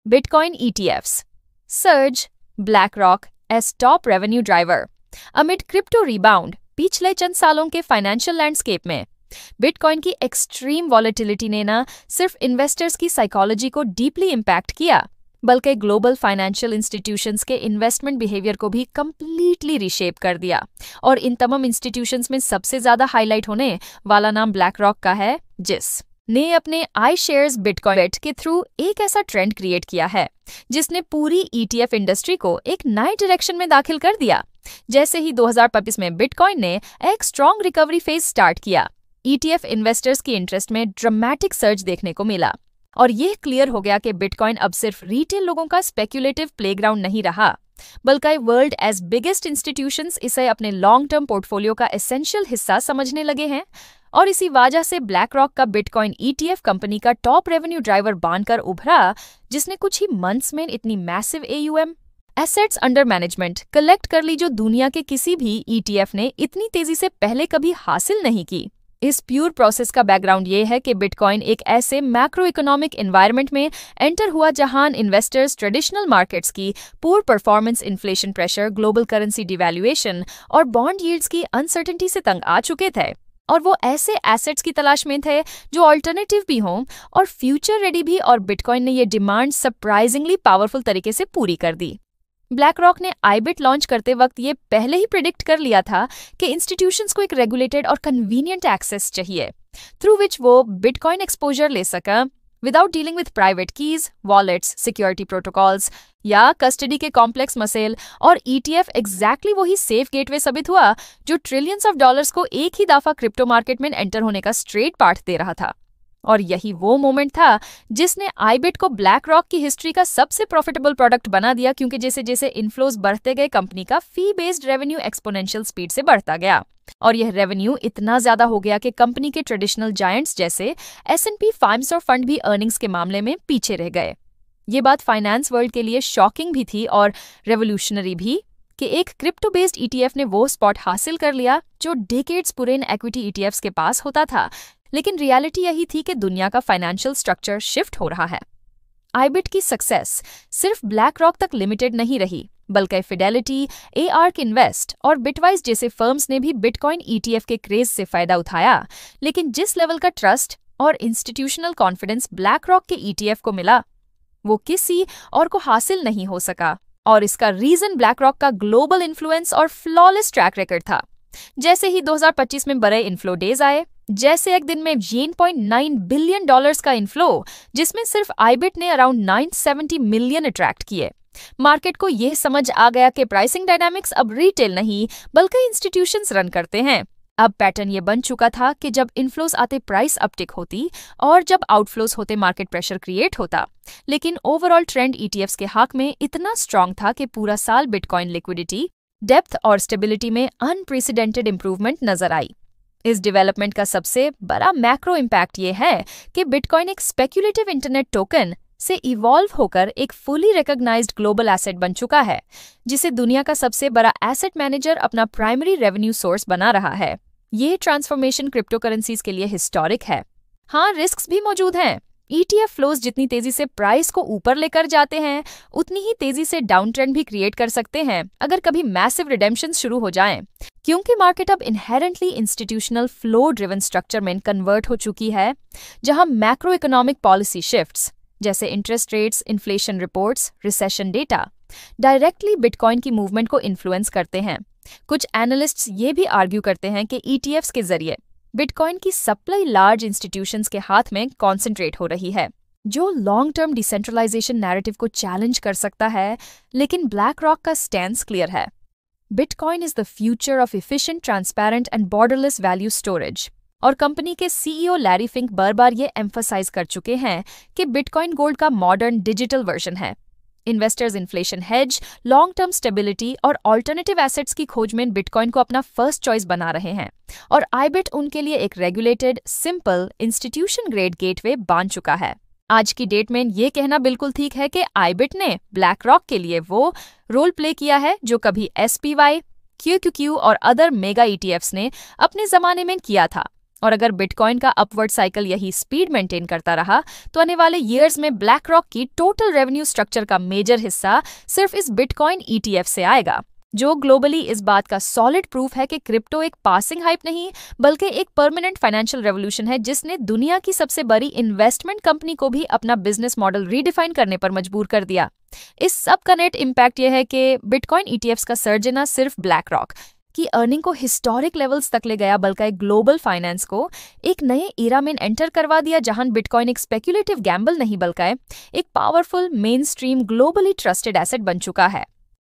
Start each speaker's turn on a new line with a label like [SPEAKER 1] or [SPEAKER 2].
[SPEAKER 1] Bitcoin ETFs surge BlackRock as top revenue driver amid crypto rebound। पिछले चंद सालों के financial landscape में bitcoin की एक्सट्रीम वॉलेटिलिटी ने न सिर्फ इन्वेस्टर्स की साइकोलॉजी को डीपली इम्पैक्ट किया, बल्कि ग्लोबल फाइनेंशियल इंस्टीट्यूशंस के इन्वेस्टमेंट बिहेवियर को भी कंप्लीटली रिशेप कर दिया। और इन तमाम इंस्टीट्यूशंस में सबसे ज्यादा हाईलाइट होने वाला नाम ब्लैक रॉक का है, जिस ने अपने आई शेयर्स बिटकॉइन के थ्रू एक ऐसा ट्रेंड क्रिएट किया है जिसने पूरी ईटीएफ इंडस्ट्री को एक नए डायरेक्शन में दाखिल कर दिया। जैसे ही 2025 में बिटकॉइन ने एक स्ट्रॉन्ग रिकवरी फेज स्टार्ट किया, ईटीएफ इन्वेस्टर्स की इंटरेस्ट में ड्रामेटिक सर्ज देखने को मिला और यह क्लियर हो गया कि बिटकॉइन अब सिर्फ रिटेल लोगों का स्पेक्यूलेटिव प्लेग्राउंड नहीं रहा, बल्कि वर्ल्ड एज बिगेस्ट इंस्टीट्यूशंस इसे अपने लॉन्ग टर्म पोर्टफोलियो का एसेंशियल हिस्सा समझने लगे हैं। और इसी वजह से ब्लैक रॉक का बिटकॉइन ईटीएफ कंपनी का टॉप रेवेन्यू ड्राइवर बनकर उभरा, जिसने कुछ ही मंथ्स में इतनी massive AUM assets under management collect कर ली जो दुनिया के किसी भी ईटीएफ ने इतनी तेजी से पहले कभी हासिल नहीं की। इस प्योर प्रोसेस का बैकग्राउंड ये है कि बिटकॉइन एक ऐसे मैक्रो इकोनॉमिक एनवायरनमेंट में एंटर हुआ जहां इन्वेस्टर्स ट्रेडिशनल मार्केट्स की poor performance, inflation pressure, global currency devaluation और बॉन्ड यील्ड्स की अनसर्टेनिटी से तंग आ चुके थे और वो ऐसे एसेट्स की तलाश में थे जो अल्टरनेटिव भी हों और फ्यूचर रेडी भी। और बिटकॉइन ने ये डिमांड सरप्राइजिंगली पावरफुल तरीके से पूरी कर दी। ब्लैक रॉक ने आईबिट लॉन्च करते वक्त ये पहले ही प्रिडिक्ट कर लिया था कि इंस्टीट्यूशंस को एक रेगुलेटेड और कन्वीनियंट एक्सेस चाहिए थ्रू विच वो बिटकॉइन एक्सपोजर ले सका without dealing with private keys, wallets, security protocols या कस्टडी के कॉम्प्लेक्स मसेल। और ईटीएफ एग्जैक्टली वही सेफ गेटवे साबित हुआ जो ट्रिलियंस ऑफ डॉलर्स को एक ही दफा क्रिप्टो मार्केट में एंटर होने का स्ट्रेट पाथ दे रहा था। और यही वो मोमेंट था जिसने आईबिट को ब्लैक रॉक की हिस्ट्री का सबसे प्रॉफिटेबल प्रोडक्ट बना दिया, क्योंकि जैसे जैसे इनफ्लोज बढ़ते गए कंपनी का फी बेस्ड रेवेन्यू एक्सपोनेंशियल स्पीड से बढ़ता गया और यह रेवेन्यू इतना ज्यादा हो गया कि कंपनी के ट्रेडिशनल जायंट्स जैसे S&P 500 फंड भी अर्निंग्स के मामले में पीछे रह गए। ये बात फाइनेंस वर्ल्ड के लिए शॉकिंग भी थी और रेवोल्यूशनरी भी कि एक क्रिप्टो बेस्ड ईटीएफ ने वो स्पॉट हासिल कर लिया जो डेकेड्स पुराने इक्विटी ईटीएफ्स के पास होता था। लेकिन रियलिटी यही थी कि दुनिया का फाइनेंशियल स्ट्रक्चर शिफ्ट हो रहा है। आईबिट की सक्सेस सिर्फ ब्लैक रॉक तक लिमिटेड नहीं रही, बल्कि फिडेलिटी, ARK इन्वेस्ट और बिटवाइज जैसे फर्म्स ने भी बिटकॉइन ईटीएफ के क्रेज से फायदा उठाया। लेकिन जिस लेवल का ट्रस्ट और इंस्टीट्यूशनल कॉन्फिडेंस ब्लैक रॉक के ईटीएफ को मिला, वो किसी और को हासिल नहीं हो सका। और इसका रीजन ब्लैक रॉक का ग्लोबल इन्फ्लुएंस और फ्लॉलेस ट्रैक रिकॉर्ड था। जैसे ही 2025 में बड़े इन्फ्लो डेज आए, जैसे एक दिन में $9 बिलियन का इन्फ्लो, जिसमें सिर्फ आईबिट ने अराउंड 970 मिलियन अट्रैक्ट किए, मार्केट को यह समझ आ गया कि प्राइसिंग डायनामिक्स अब रिटेल नहीं बल्कि इंस्टीट्यूशंस रन करते हैं। अब पैटर्न ये बन चुका था कि जब इनफ्लोज आते प्राइस अपटिक होती और जब आउटफ्लोज होते मार्केट प्रेशर क्रिएट होता। लेकिन ओवरऑल ट्रेंड ईटीएफ्स के हक में इतना स्ट्रांग था कि पूरा साल बिटकॉइन लिक्विडिटी, डेप्थ और स्टेबिलिटी में अनप्रेसिडेंटेड इंप्रूवमेंट नजर आई। इस डेवलपमेंट का सबसे बड़ा मैक्रो इम्पैक्ट ये है कि बिटकॉइन एक स्पेक्यूलेटिव इंटरनेट टोकन से इवॉल्व होकर एक फुली रिकॉग्नाइज्ड ग्लोबल एसेट बन चुका है, जिसे दुनिया का सबसे बड़ा एसेट मैनेजर अपना प्राइमरी रेवेन्यू सोर्स बना रहा है। ये ट्रांसफॉर्मेशन क्रिप्टो करेंसीज के लिए हिस्टोरिक है। हाँ, रिस्क्स भी मौजूद हैं। ईटीएफ फ्लोज जितनी तेजी से प्राइस को ऊपर लेकर जाते हैं, उतनी ही तेजी से डाउन ट्रेंड भी क्रिएट कर सकते हैं अगर कभी मैसिव रिडेम्पशन शुरू हो जाएं, क्योंकि मार्केट अब inherently institutional flow driven structure में कन्वर्ट हो चुकी है, जहां मैक्रो इकोनॉमिक पॉलिसी शिफ्ट्स जैसे interest rates, inflation reports, recession data directly bitcoin की मूवमेंट को इन्फ्लुएंस करते हैं। कुछ एनालिस्ट्स ये भी आर्ग्यू करते हैं कि ईटीएफ्स के जरिए बिटकॉइन की सप्लाई लार्ज इंस्टीट्यूशंस के हाथ में कॉन्सेंट्रेट हो रही है, जो लॉन्ग टर्म डिसेंट्रलाइजेशन नैरेटिव को चैलेंज कर सकता है। लेकिन ब्लैक रॉक का स्टैंस क्लियर है। Bitcoin is the future of efficient, transparent and borderless value storage. और कंपनी के CEO लैरी फिंक बार ये एम्फसाइज कर चुके हैं कि बिटकॉइन गोल्ड का मॉडर्न डिजिटल वर्जन है। Investors inflation hedge, long term stability और ऑल्टरनेटिव एसेट्स की खोज में बिटकॉइन को अपना फर्स्ट चॉइस बना रहे हैं और आईबिट उनके लिए एक regulated, simple, institution grade gateway बन चुका है। आज की डेट में ये कहना बिल्कुल ठीक है कि आईबिट ने ब्लैक रॉक के लिए वो रोल प्ले किया है जो कभी SPY, QQQ और अदर मेगा ETFs ने अपने जमाने में किया था। और अगर बिटकॉइन का अपवर्ड साइकिल यही स्पीड मेंटेन करता रहा तो आने वाले ईयर्स में ब्लैक रॉक की टोटल रेवेन्यू स्ट्रक्चर का मेजर हिस्सा सिर्फ इस बिटकॉइन ईटीएफ से आएगा, जो ग्लोबली इस बात का सॉलिड प्रूफ है कि क्रिप्टो एक पासिंग हाइप नहीं बल्कि एक परमानेंट फाइनेंशियल रेवोल्यूशन है जिसने दुनिया की सबसे बड़ी इन्वेस्टमेंट कंपनी को भी अपना बिजनेस मॉडल रीडिफाइन करने पर मजबूर कर दिया। इस सब का नेट इम्पैक्ट यह है कि बिटकॉइन ईटीएफ्स का सर्ज न सिर्फ ब्लैक रॉक की अर्निंग को हिस्टोरिक लेवल्स तक ले गया बल्कि एक ग्लोबल फाइनेंस को एक नए एरा में एंटर करवा दिया जहां बिटकॉइन एक स्पेक्युलेटिव गैम्बल नहीं बल्कि एक powerful main stream globally trusted asset बन चुका है।